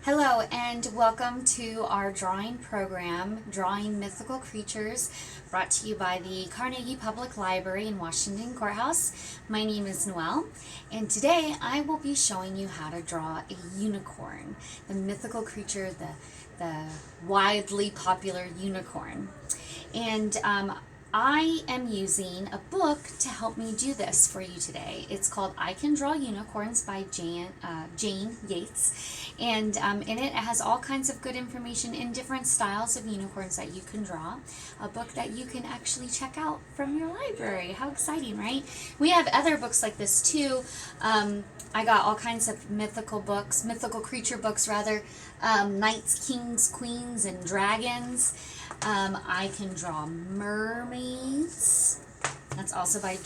Hello and welcome to our drawing program, Drawing Mythical Creatures, brought to you by the Carnegie Public Library in Washington Courthouse. My name is Noelle, and today I will be showing you how to draw a unicorn, the mythical creature, the widely popular unicorn. And I am using a book to help me do this for you today. It's called I Can Draw Unicorns by Jane Yates. And in it has all kinds of good information in different styles of unicorns that you can draw. A book that you can actually check out from your library. How exciting, right? We have other books like this too. I got all kinds of mythical books, mythical creature books rather, knights, kings, queens, and dragons. I can draw mermaids. That's also by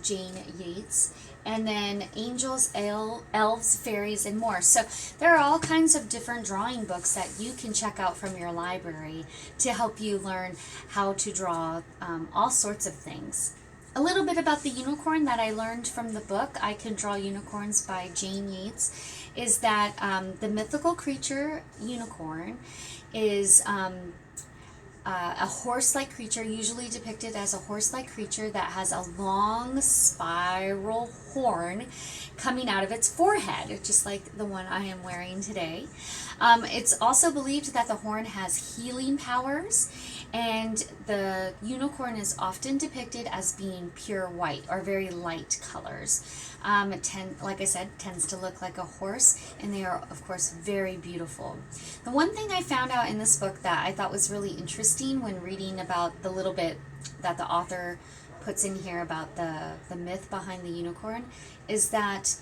Jane Yates. And then angels, elves, fairies, and more. So there are all kinds of different drawing books that you can check out from your library to help you learn how to draw all sorts of things. A little bit about the unicorn that I learned from the book, I Can Draw Unicorns by Jane Yates, is that the mythical creature unicorn is a horse-like creature, usually depicted as a horse-like creature that has a long spiral horn coming out of its forehead, just like the one I am wearing today. It's also believed that the horn has healing powers, and the unicorn is often depicted as being pure white or very light colors. Like I said, tends to look like a horse, and they are, of course, very beautiful. The one thing I found out in this book that I thought was really interesting when reading about the little bit that the author puts in here about the myth behind the unicorn is that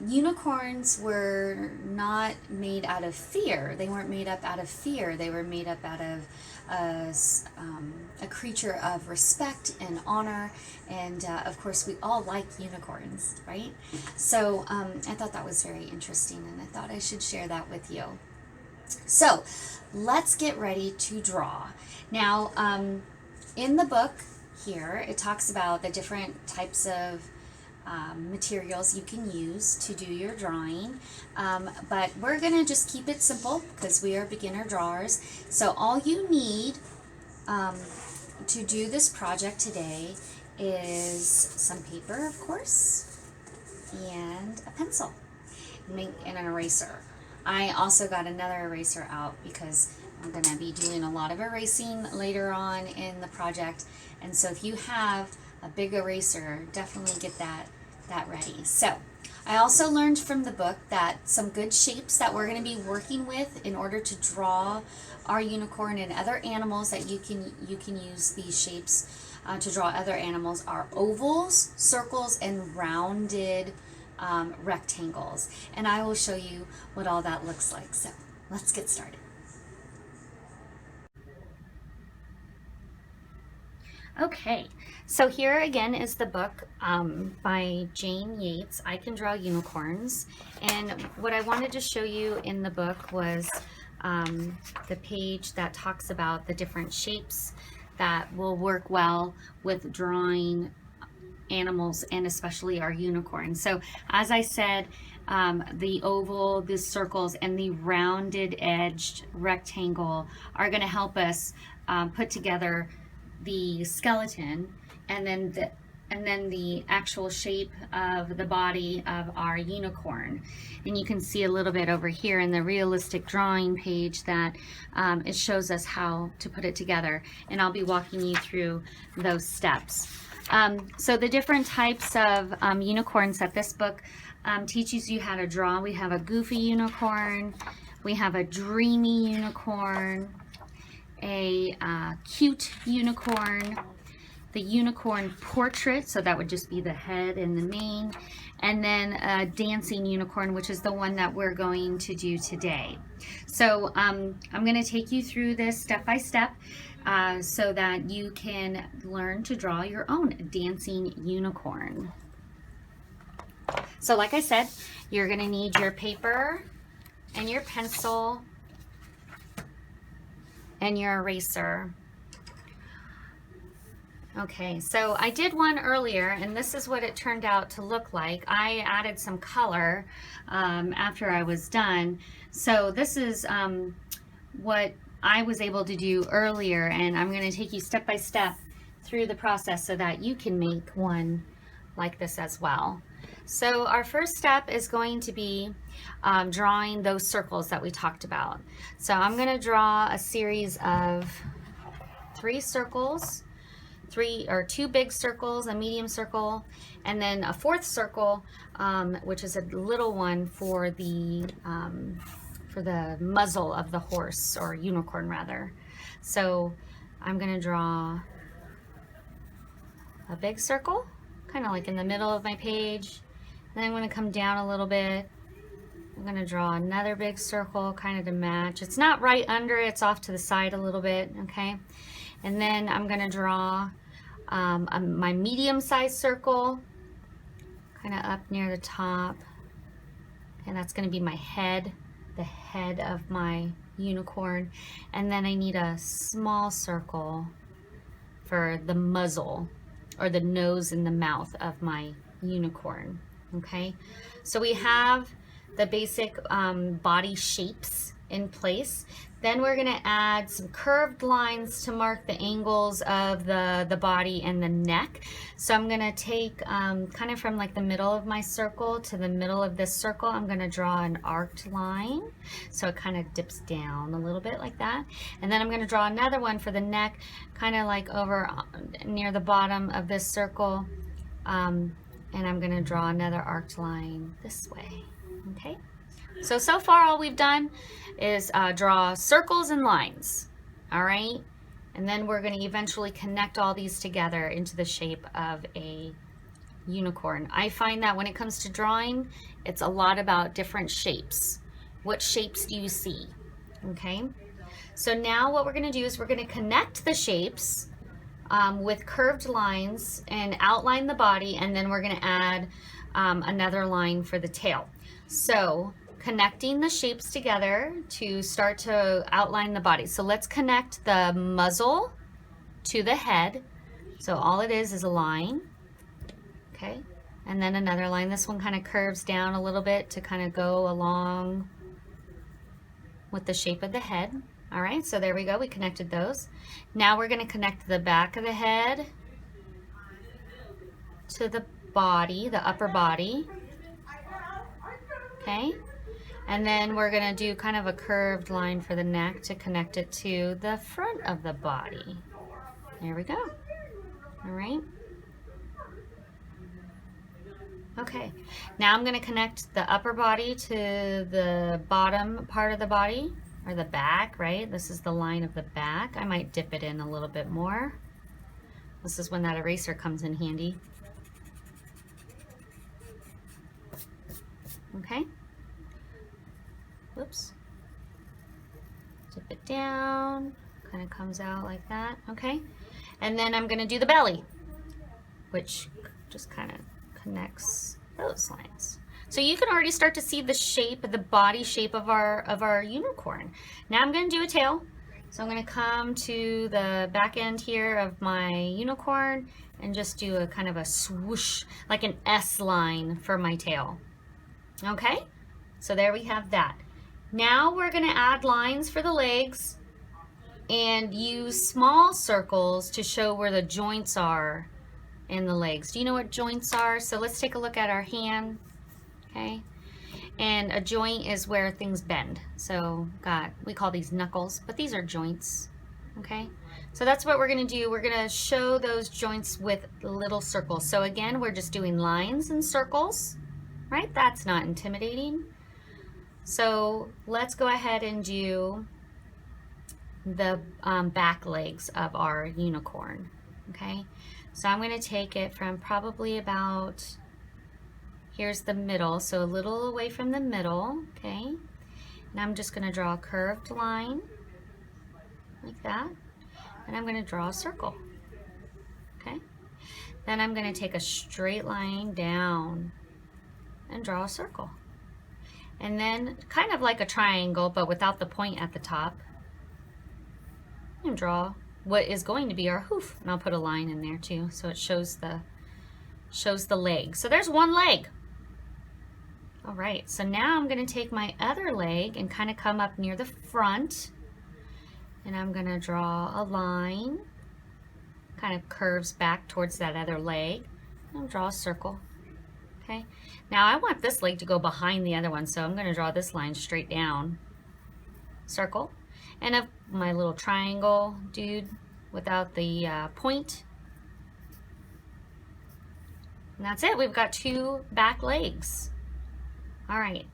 unicorns were not made out of fear. They weren't made up out of fear. They were made up out of a creature of respect and honor. And of course, we all like unicorns, right? So I thought that was very interesting, and I thought I should share that with you. So let's get ready to draw. Now, in the book here, it talks about the different types of materials you can use to do your drawing, but we're gonna just keep it simple because we are beginner drawers. So all you need to do this project today is some paper, of course, and a pencil and an eraser. I also got another eraser out because I'm gonna be doing a lot of erasing later on in the project, and so if you have a big eraser, definitely get that ready. So I also learned from the book that some good shapes that we're going to be working with in order to draw our unicorn and other animals that you can use these shapes to draw other animals are ovals, circles, and rounded rectangles. And I will show you what all that looks like. So let's get started. Okay, so here again is the book by Jane Yates, I Can Draw Unicorns. And what I wanted to show you in the book was the page that talks about the different shapes that will work well with drawing animals, and especially our unicorn. So as I said, the oval, the circles, and the rounded edged rectangle are going to help us put together the skeleton and then the actual shape of the body of our unicorn. And you can see a little bit over here in the realistic drawing page that it shows us how to put it together, and I'll be walking you through those steps. So the different types of unicorns that this book teaches you how to draw. We have a goofy unicorn, we have a dreamy unicorn, a cute unicorn, the unicorn portrait, so that would just be the head and the mane, and then a dancing unicorn, which is the one that we're going to do today. So I'm going to take you through this step by step so that you can learn to draw your own dancing unicorn. So like I said, you're going to need your paper and your pencil and your eraser. Okay, so I did one earlier, and this is what it turned out to look like. I added some color after I was done. So this is what I was able to do earlier, and I'm going to take you step by step through the process so that you can make one like this as well. So our first step is going to be drawing those circles that we talked about. So I'm going to draw a series of 3 circles, 2 big circles, a medium circle, and then a 4th circle, which is a little one for the muzzle of the horse, or unicorn rather. So I'm going to draw a big circle, kind of like in the middle of my page. Then I'm going to come down a little bit. I'm going to draw another big circle, kind of to match. It's not right under, it's off to the side a little bit, okay? And then I'm going to draw my medium-sized circle, kind of up near the top. And that's going to be my head, the head of my unicorn. And then I need a small circle for the muzzle, or the nose and the mouth of my unicorn. Okay, so we have the basic body shapes in place. Then we're going to add some curved lines to mark the angles of the body and the neck. So I'm going to take kind of from like the middle of my circle to the middle of this circle, I'm going to draw an arced line. So it kind of dips down a little bit like that. And then I'm going to draw another one for the neck, kind of like over near the bottom of this circle. And I'm going to draw another arced line this way. Okay, so far all we've done is draw circles and lines. All right, and then we're going to eventually connect all these together into the shape of a unicorn. I find that when it comes to drawing, it's a lot about different shapes. What shapes do you see? Okay, so now what we're going to do is we're going to connect the shapes with curved lines and outline the body, and then we're going to add another line for the tail. So connecting the shapes together to start to outline the body. So let's connect the muzzle to the head. So all it is a line, okay, and then another line. This one kind of curves down a little bit to kind of go along with the shape of the head. All right, so there we go, we connected those. Now we're going to connect the back of the head to the body, the upper body. Okay, and then we're going to do kind of a curved line for the neck to connect it to the front of the body. There we go. All right. Okay, now I'm going to connect the upper body to the bottom part of the body, or the back, right? This is the line of the back. I might dip it in a little bit more. This is when that eraser comes in handy. Okay. Whoops. Dip it down. Kind of comes out like that. Okay. And then I'm going to do the belly, which just kind of connects those lines. So you can already start to see the shape, the body shape of our unicorn. Now I'm going to do a tail. So I'm going to come to the back end here of my unicorn and just do a kind of a swoosh, like an S line for my tail. Okay, so there we have that. Now we're going to add lines for the legs and use small circles to show where the joints are in the legs. Do you know what joints are? So let's take a look at our hand. Okay, and a joint is where things bend. So we call these knuckles, but these are joints. Okay, so that's what we're going to do. We're going to show those joints with little circles. So again, we're just doing lines and circles, right? That's not intimidating. So let's go ahead and do the back legs of our unicorn. Okay, so I'm going to take it from probably about, here's the middle, so a little away from the middle, okay? And I'm just going to draw a curved line like that, and I'm going to draw a circle, okay? Then I'm going to take a straight line down and draw a circle. And then kind of like a triangle, but without the point at the top, and draw what is going to be our hoof. And I'll put a line in there too, so it shows the leg. So there's one leg. All right, so now I'm gonna take my other leg and kind of come up near the front, and I'm gonna draw a line, kind of curves back towards that other leg, and I'll draw a circle. Okay, now I want this leg to go behind the other one, so I'm gonna draw this line straight down, circle, and of my little triangle dude without the point. And that's it, we've got two back legs. All right,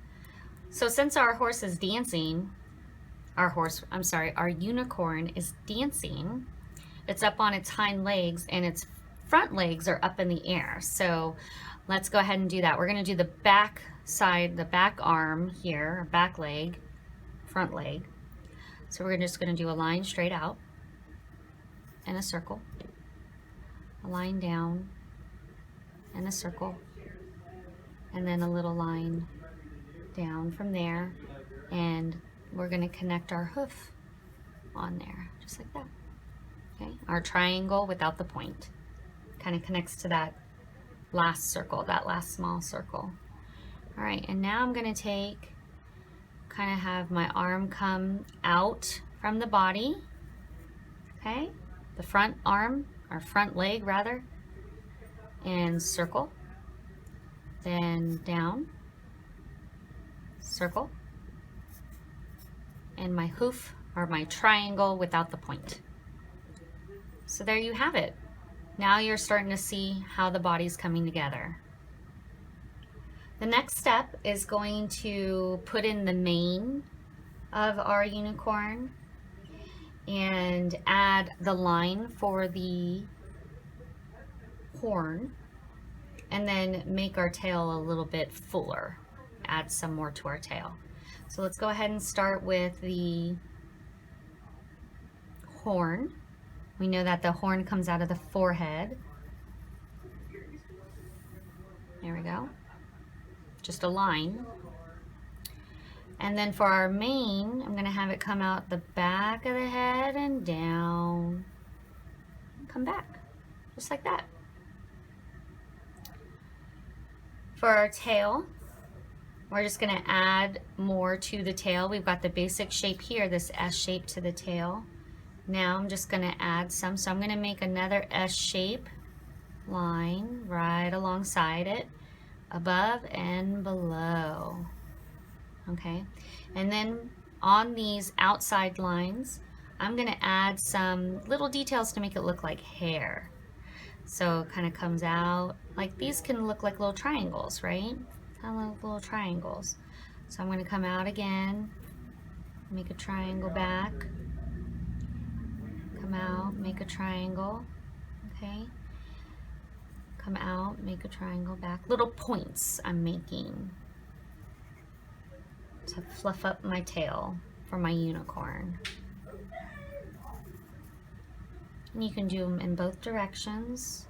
so since our horse is dancing, our unicorn is dancing, it's up on its hind legs and its front legs are up in the air. So let's go ahead and do that. We're gonna do the back side, the back arm here, back leg, front leg. So we're just gonna do a line straight out and a circle, a line down and a circle, and then a little line down from there, and we're going to connect our hoof on there, just like that. Okay, our triangle without the point kind of connects to that last circle, that last small circle. All right, and now I'm going to kind of have my arm come out from the body, okay, the front arm, or front leg rather, and circle, then down, circle, and my hoof, or my triangle without the point. So there you have it. Now you're starting to see how the body's coming together. The next step is going to put in the mane of our unicorn and add the line for the horn, and then make our tail a little bit fuller, add some more to our tail. So let's go ahead and start with the horn. We know that the horn comes out of the forehead. There we go. Just a line. And then for our mane, I'm going to have it come out the back of the head and down. Come back, just like that. For our tail, we're just going to add more to the tail. We've got the basic shape here, this S shape to the tail. Now I'm just going to add some. So I'm going to make another S shape line right alongside it, above and below. Okay, and then on these outside lines, I'm going to add some little details to make it look like hair. So it kind of comes out, like these can look like little triangles, right? Kind of little triangles. So I'm going to come out again, make a triangle back, come out, make a triangle, okay? Come out, make a triangle back. Little points I'm making to fluff up my tail for my unicorn. And you can do them in both directions.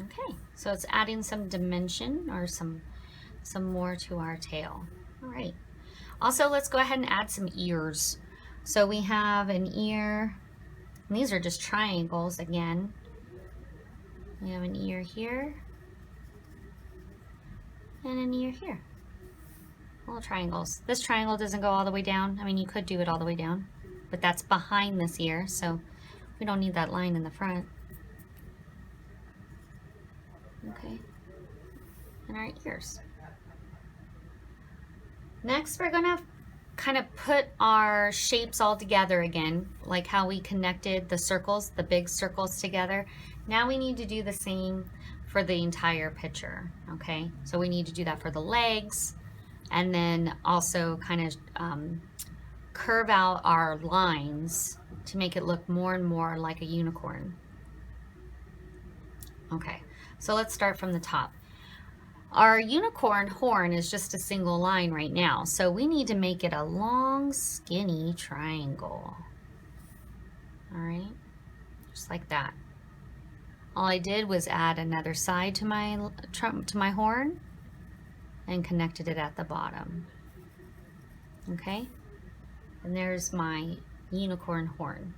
Okay, so it's adding some dimension or some more to our tail. All right. Also, let's go ahead and add some ears. So we have an ear, and these are just triangles again. We have an ear here, and an ear here. Little triangles. This triangle doesn't go all the way down. I mean, you could do it all the way down, but that's behind this ear, so we don't need that line in the front. Okay, and our ears. Next, we're gonna kind of put our shapes all together again, like how we connected the circles, the big circles together. Now we need to do the same for the entire picture, okay? So we need to do that for the legs, and then also kind of curve out our lines to make it look more and more like a unicorn. Okay, so let's start from the top. Our unicorn horn is just a single line right now, so we need to make it a long, skinny triangle. All right, just like that. All I did was add another side to my horn and connected it at the bottom. Okay, and there's my unicorn horn.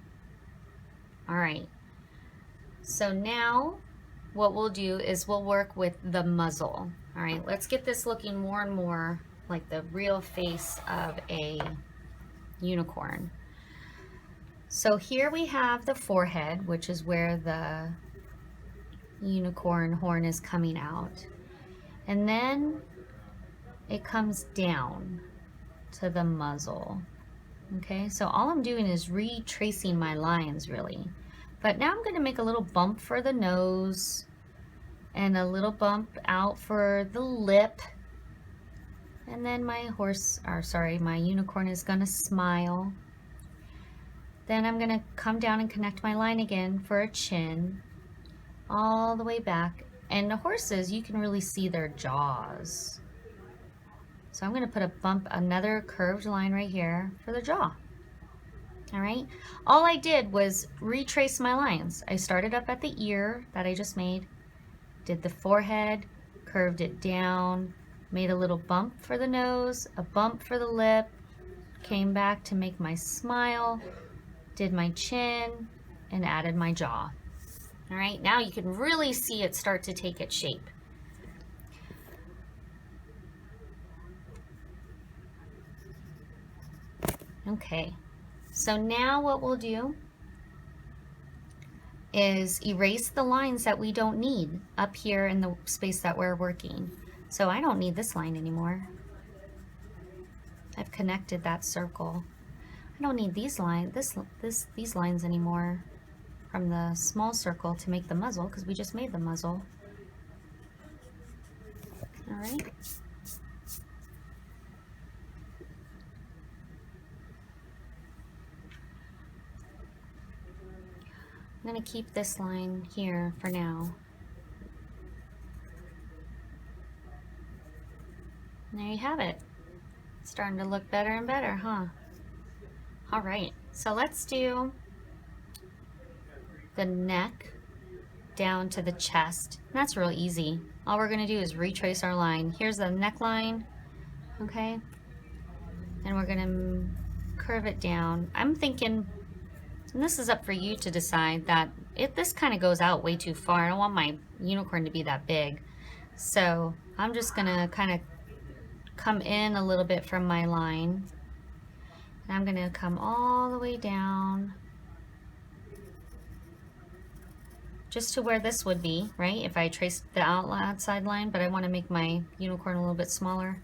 All right, so now what we'll do is we'll work with the muzzle. All right, let's get this looking more and more like the real face of a unicorn. So here we have the forehead, which is where the unicorn horn is coming out. And then it comes down to the muzzle. Okay, so all I'm doing is retracing my lines really. But now I'm going to make a little bump for the nose and a little bump out for the lip. And then my my unicorn is going to smile. Then I'm going to come down and connect my line again for a chin all the way back. And the horses, you can really see their jaws. So I'm going to put another curved line right here for the jaw. All right, all I did was retrace my lines. I started up at the ear that I just made, did the forehead, curved it down, made a little bump for the nose, a bump for the lip, came back to make my smile, did my chin, and added my jaw. All right, now you can really see it start to take its shape. Okay, so now what we'll do is erase the lines that we don't need up here in the space that we're working. So I don't need this line anymore. I've connected that circle. I don't need these these lines anymore from the small circle to make the muzzle, because we just made the muzzle. All right. I'm going to keep this line here for now. And there you have it. It's starting to look better and better, huh? All right, so let's do the neck down to the chest. That's real easy. All we're going to do is retrace our line. Here's the neckline, okay? And we're going to curve it down. I'm thinking, and this is up for you to decide, that this kind of goes out way too far. I don't want my unicorn to be that big. So I'm just gonna kind of come in a little bit from my line. And I'm gonna come all the way down just to where this would be, right? If I traced the outside line, but I want to make my unicorn a little bit smaller.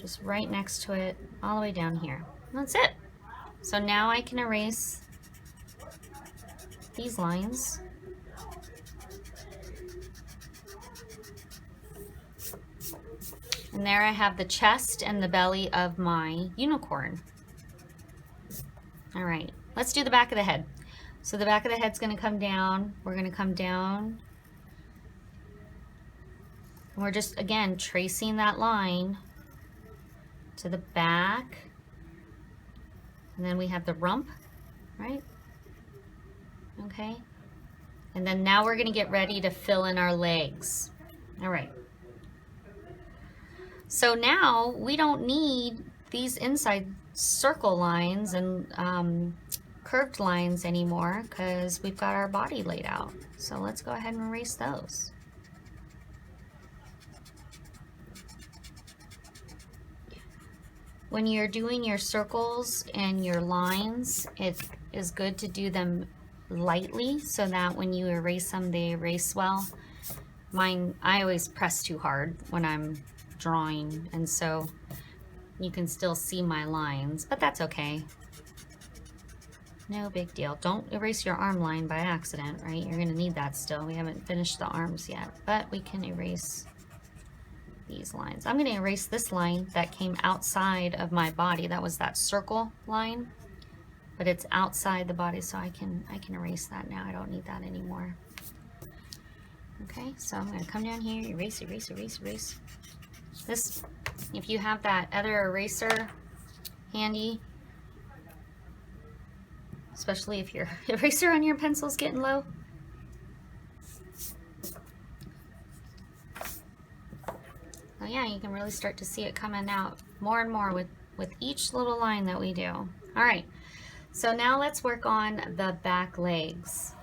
Just right next to it, all the way down here. That's it. So now I can erase these lines. And there I have the chest and the belly of my unicorn. All right, let's do the back of the head. So the back of the head's going to come down. We're going to come down. And we're just, again, tracing that line to the back. And then we have the rump, right? Okay. And then now we're going to get ready to fill in our legs. All right. So now we don't need these inside circle lines and curved lines anymore, because we've got our body laid out. So let's go ahead and erase those. When you're doing your circles and your lines, it is good to do them lightly so that when you erase them, they erase well. Mine, I always press too hard when I'm drawing, and so you can still see my lines, but that's okay. No big deal. Don't erase your arm line by accident, right? You're gonna need that still. We haven't finished the arms yet, but we can erase these lines. I'm gonna erase this line that came outside of my body. That was that circle line, but it's outside the body, so I can erase that now. I don't need that anymore. Okay, so I'm gonna come down here, erase, erase, erase, erase. This, if you have that other eraser handy, especially if your eraser on your pencil's getting low. Oh yeah, you can really start to see it coming out more and more with each little line that we do. All right, so now let's work on the back legs.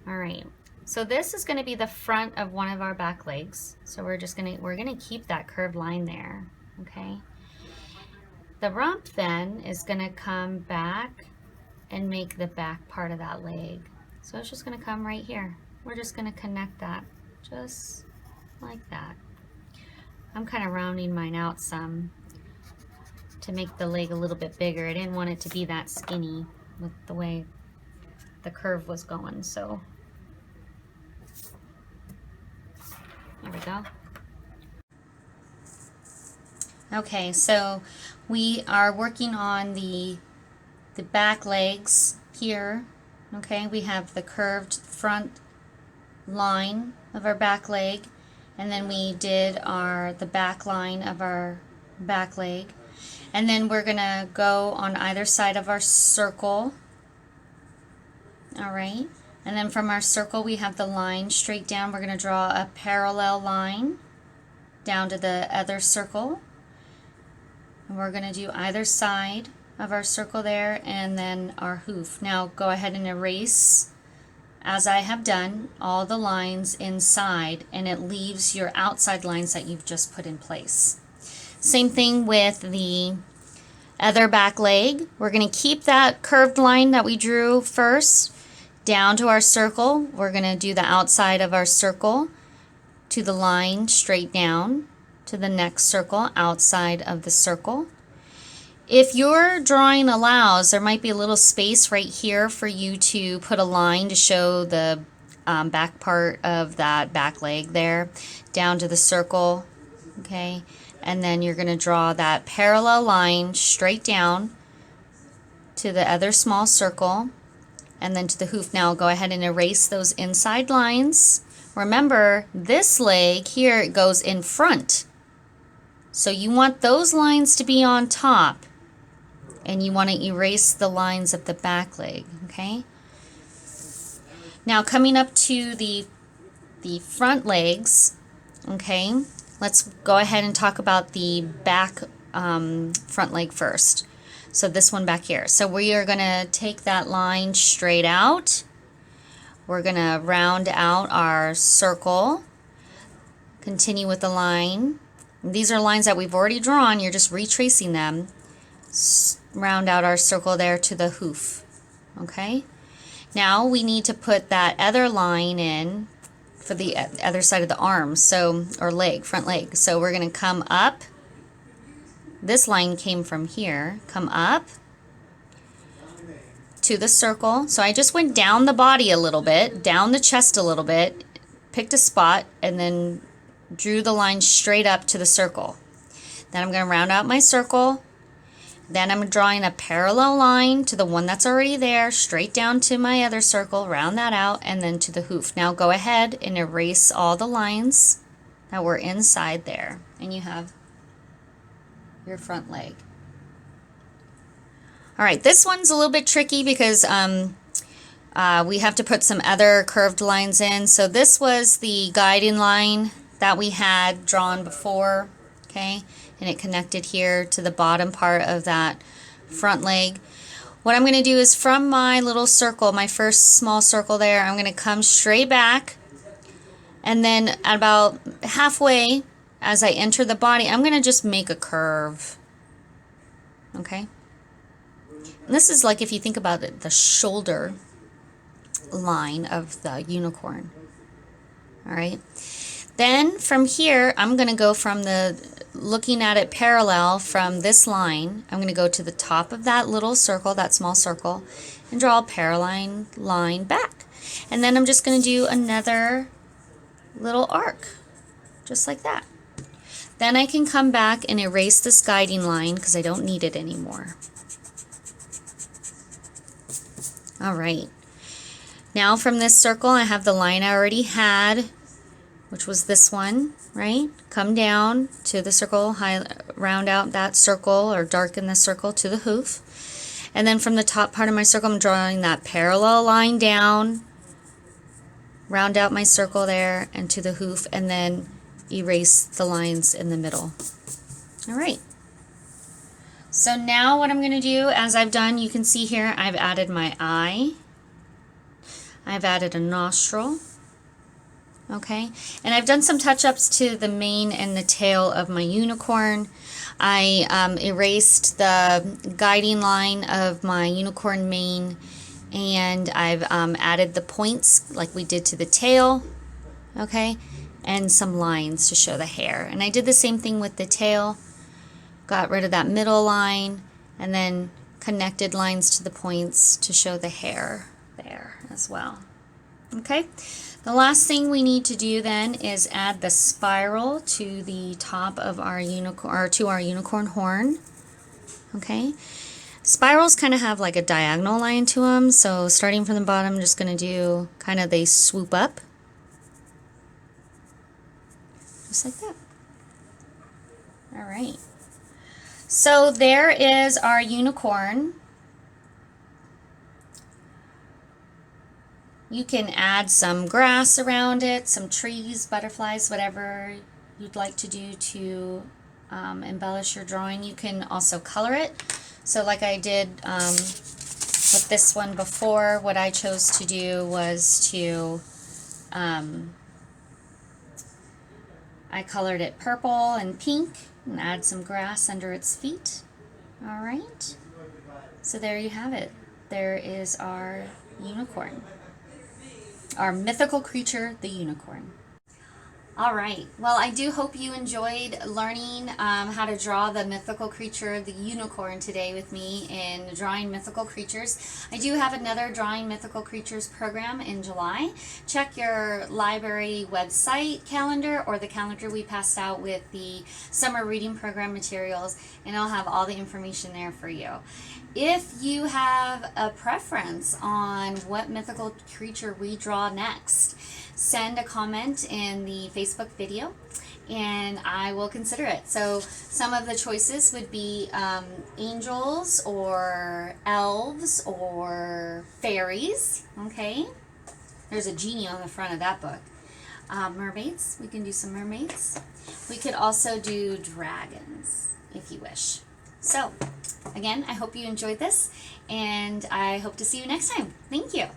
All right, so this is going to be the front of one of our back legs. So we're gonna keep that curved line there, okay? The rump then is gonna come back and make the back part of that leg. So it's just gonna come right here. We're just gonna connect that just like that. I'm kind of rounding mine out some to make the leg a little bit bigger. I didn't want it to be that skinny with the way the curve was going, so there we go. Okay, so we are working on the back legs here. Okay, we have the curved front line of our back leg, and then we did the back line of our back leg, and then we're gonna go on either side of our circle. All right, and then from our circle we have the line straight down. We're gonna draw a parallel line down to the other circle, and we're gonna do either side of our circle there, and then our hoof. Now go ahead and erase, as I have done, all the lines inside, and it leaves your outside lines that you've just put in place. Same thing with the other back leg. We're going to keep that curved line that we drew first down to our circle. We're going to do the outside of our circle to the line straight down to the next circle outside of the circle. If your drawing allows, there might be a little space right here for you to put a line to show the back part of that back leg there down to the circle, okay? And then you're going to draw that parallel line straight down to the other small circle and then to the hoof. Now go ahead and erase those inside lines. Remember, this leg here, it goes in front. So you want those lines to be on top, and you want to erase the lines of the back leg, okay? Now coming up to the front legs, okay, let's go ahead and talk about the back front leg first. So this one back here. So we are going to take that line straight out. We're going to round out our circle, continue with the line. These are lines that we've already drawn. You're just retracing them. Round out our circle there to the hoof. Okay, now we need to put that other line in for the other side of the arm, so, or leg, front leg. So we're going to come up. This line came from here. Come up to the circle. So I just went down the body a little bit, down the chest a little bit, picked a spot, and then drew the line straight up to the circle. Then I'm going to round out my circle. Then I'm drawing a parallel line to the one that's already there, straight down to my other circle, round that out, and then to the hoof. Now go ahead and erase all the lines that were inside there, and you have your front leg. All right, this one's a little bit tricky because we have to put some other curved lines in. So this was the guiding line that we had drawn before, okay? And it connected here to the bottom part of that front leg. What I'm going to do is from my little circle, my first small circle there, I'm going to come straight back, and then at about halfway as I enter the body, I'm going to just make a curve. Okay? And this is like, if you think about it, the shoulder line of the unicorn. All right? Then from here, I'm going to go from looking at it parallel from this line. I'm going to go to the top of that little circle, that small circle, and draw a parallel line back. And then I'm just going to do another little arc, just like that. Then I can come back and erase this guiding line because I don't need it anymore. All right. Now from this circle, I have the line I already had, which was this one, right? Come down to the circle, round out that circle or darken the circle to the hoof. And then from the top part of my circle, I'm drawing that parallel line down, round out my circle there and to the hoof, and then erase the lines in the middle. All right. So now what I'm going to do, as I've done, you can see here, I've added my eye. I've added a nostril. Okay, and I've done some touch-ups to the mane and the tail of my unicorn. I erased the guiding line of my unicorn mane, and I've added the points like we did to the tail, okay, and some lines to show the hair. And I did the same thing with the tail, got rid of that middle line, and then connected lines to the points to show the hair there as well. Okay. The last thing we need to do then is add the spiral to the top of our unicorn, or to our unicorn horn. Okay, spirals kind of have like a diagonal line to them, so starting from the bottom, I'm just going to do kind of, they swoop up, just like that. All right, so there is our unicorn. You can add some grass around it, some trees, butterflies, whatever you'd like to do to embellish your drawing. You can also color it. So like I did with this one before, what I chose to do was to, I colored it purple and pink and add some grass under its feet. All right, so there you have it. There is our unicorn. Our mythical creature, the unicorn. All right, well, I do hope you enjoyed learning how to draw the mythical creature, the unicorn, today with me in Drawing Mythical Creatures. I do have another Drawing Mythical Creatures program in July. Check your library website calendar or the calendar we passed out with the summer reading program materials, and I'll have all the information there for you. If you have a preference on what mythical creature we draw next, send a comment in the Facebook video and I will consider it. So some of the choices would be angels or elves or fairies. Okay, there's a genie on the front of that book. Mermaids, we can do some mermaids. We could also do dragons if you wish. So again, I hope you enjoyed this, and I hope to see you next time. Thank you.